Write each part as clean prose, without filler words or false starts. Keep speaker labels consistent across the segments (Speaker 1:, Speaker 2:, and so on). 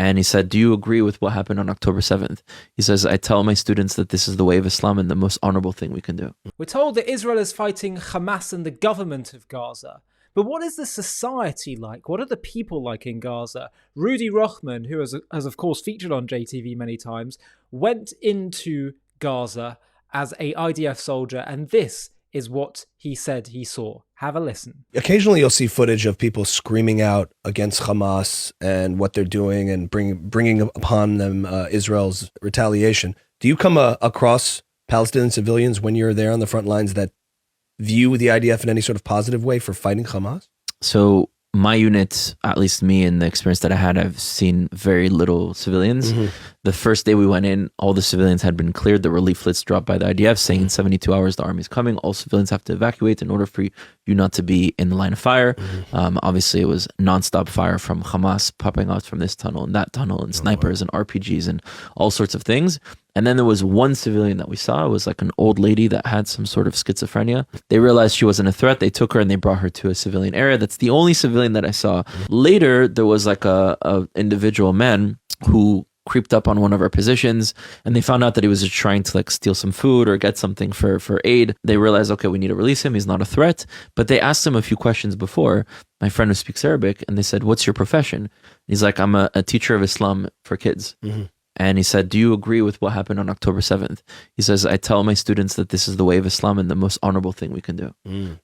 Speaker 1: And he said, do you agree with what happened on October 7th? He says, I tell my students that this is the way of Islam and the most honorable thing we can do.
Speaker 2: We're told that Israel is fighting Hamas and the government of Gaza. But what is the society like? What are the people like in Gaza? Rudy Rochman, who has of course featured on JTV many times, went into Gaza as a IDF soldier, and this is what he said he saw. Have a listen.
Speaker 3: Occasionally you'll see footage of people screaming out against Hamas and what they're doing and bringing upon them Israel's retaliation. Do you come across Palestinian civilians when you're there on the front lines that view the IDF in any sort of positive way for fighting Hamas?
Speaker 1: So my unit, at least me and the experience that I had, I've seen very little civilians. The first day we went in, all the civilians had been cleared. There were leaflets dropped by the IDF saying in 72 hours the army's coming. All civilians have to evacuate in order for you not to be in the line of fire. Obviously, it was nonstop fire from Hamas popping out from this tunnel and that tunnel, and snipers and RPGs and all sorts of things. And then there was one civilian that we saw. It was like an old lady that had some sort of schizophrenia. They realized she wasn't a threat. They took her and they brought her to a civilian area. That's the only civilian that I saw. Later, there was like a individual man who creeped up on one of our positions, and they found out that he was just trying to like steal some food or get something for aid. They realized, okay, we need to release him. He's not a threat. But they asked him a few questions before, my friend who speaks Arabic, and they said, what's your profession? He's like, I'm a teacher of Islam for kids. And he said, do you agree with what happened on October 7th? He says, I tell my students that this is the way of Islam and the most honorable thing we can do.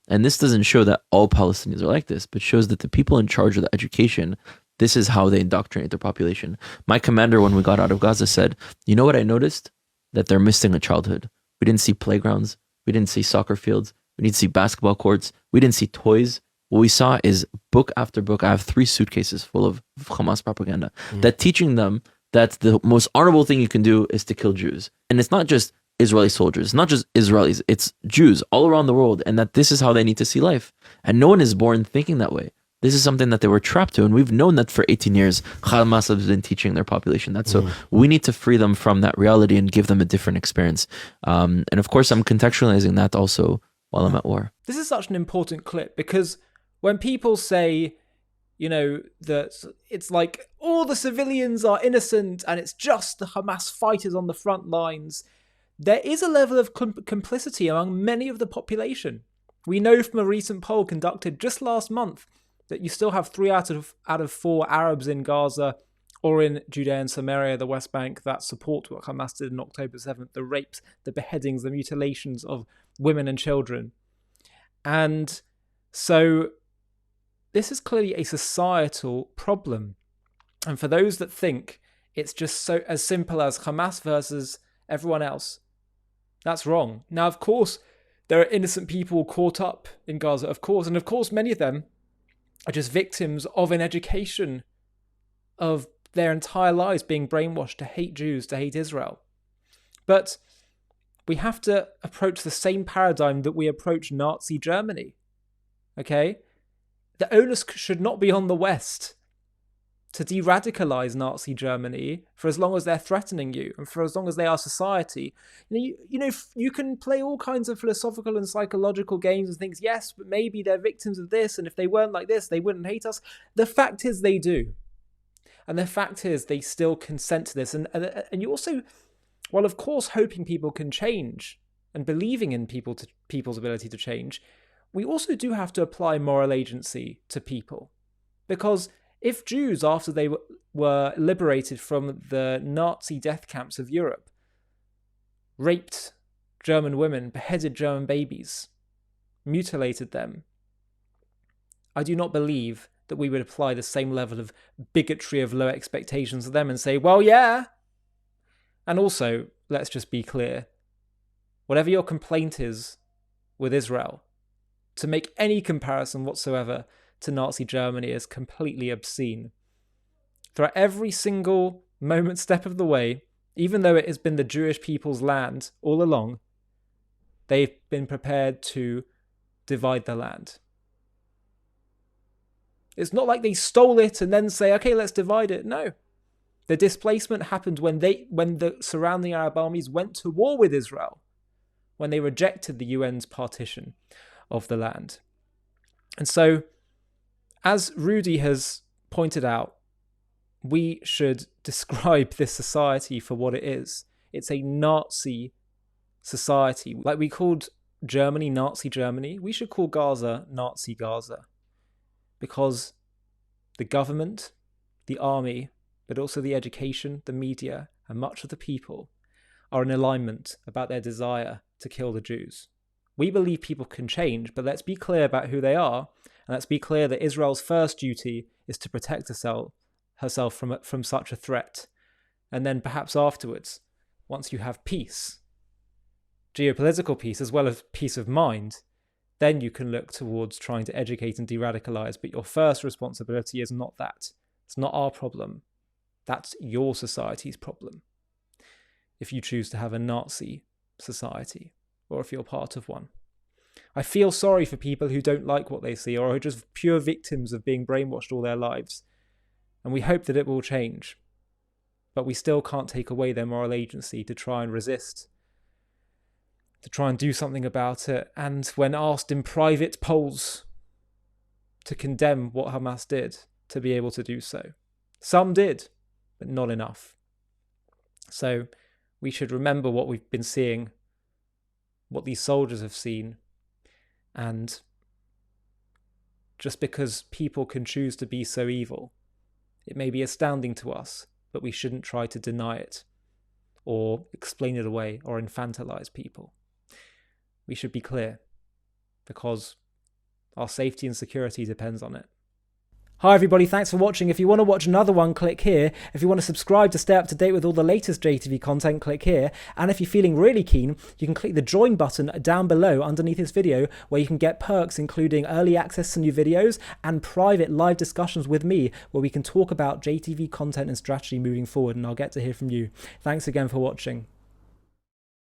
Speaker 1: And this doesn't show that all Palestinians are like this, but shows that the people in charge of the education, this is how they indoctrinate their population. My commander, when we got out of Gaza, said, you know what I noticed? That they're missing a childhood. We didn't see playgrounds. We didn't see soccer fields. We didn't see basketball courts. We didn't see toys. What we saw is book after book. I have 3 suitcases full of Hamas propaganda that teaching them that the most honorable thing you can do is to kill Jews. And it's not just Israeli soldiers, it's not just Israelis, it's Jews all around the world, and that this is how they need to see life. And no one is born thinking that way. This is something that they were trapped to, and we've known that for 18 years, Hamas has been teaching their population that. So we need to free them from that reality and give them a different experience. And of course, I'm contextualizing that also while I'm at war.
Speaker 2: This is such an important clip because when people say, you know, that it's like all the civilians are innocent and it's just the Hamas fighters on the front lines, there is a level of complicity among many of the population. We know from a recent poll conducted just last month that you still have 3 out of 4 Arabs in Gaza or in Judea and Samaria, the West Bank, that support what Hamas did on October 7th, the rapes, the beheadings, the mutilations of women and children. And so this is clearly a societal problem. And for those that think it's just so as simple as Hamas versus everyone else, that's wrong. Now, of course, there are innocent people caught up in Gaza, of course. And of course, many of them are just victims of an education of their entire lives being brainwashed to hate Jews, to hate Israel. But we have to approach the same paradigm that we approach Nazi Germany. Okay? The onus should not be on the West to de-radicalize Nazi Germany for as long as they're threatening you and for as long as they are society. You can play all kinds of philosophical and psychological games and things. Yes, but maybe they're victims of this, and if they weren't like this, they wouldn't hate us. The fact is they do. And the fact is they still consent to this. And you also, while of course hoping people can change and believing in people's ability to change, we also do have to apply moral agency to people. Because if Jews, after they were liberated from the Nazi death camps of Europe, raped German women, beheaded German babies, mutilated them, I do not believe that we would apply the same level of bigotry of low expectations to them and say, well, yeah. And also, let's just be clear, whatever your complaint is with Israel, to make any comparison whatsoever to Nazi Germany is completely obscene. Throughout every single step of the way, even though it has been the Jewish people's land all along, they've been prepared to divide the land. It's not like they stole it and then say, okay, let's divide it. No. The displacement happened when the surrounding Arab armies went to war with Israel, when they rejected the UN's partition of the land. And so, as Rudy has pointed out, we should describe this society for what it is. It's a Nazi society. Like we called Germany Nazi Germany, we should call Gaza Nazi Gaza. Because the government, the army, but also the education, the media, and much of the people are in alignment about their desire to kill the Jews. We believe people can change, but let's be clear about who they are, and let's be clear that Israel's first duty is to protect herself from such a threat. And then perhaps afterwards, once you have peace, geopolitical peace as well as peace of mind, then you can look towards trying to educate and de-radicalize. But your first responsibility is not that. It's not our problem. That's your society's problem. If you choose to have a Nazi society, or if you're part of one. I feel sorry for people who don't like what they see or are just pure victims of being brainwashed all their lives. And we hope that it will change. But we still can't take away their moral agency to try and resist, to try and do something about it. And when asked in private polls to condemn what Hamas did, to be able to do so. Some did, but not enough. So we should remember what we've been seeing, what these soldiers have seen, and just because people can choose to be so evil, it may be astounding to us, but we shouldn't try to deny it or explain it away or infantilize people. We should be clear, because our safety and security depends on it. Hi everybody, thanks for watching. If you want to watch another one, click here. If you want to subscribe to stay up to date with all the latest JTV content, click here. And if you're feeling really keen, you can click the join button down below underneath this video, where you can get perks including early access to new videos and private live discussions with me, where we can talk about JTV content and strategy moving forward, and I'll get to hear from you. Thanks again for watching.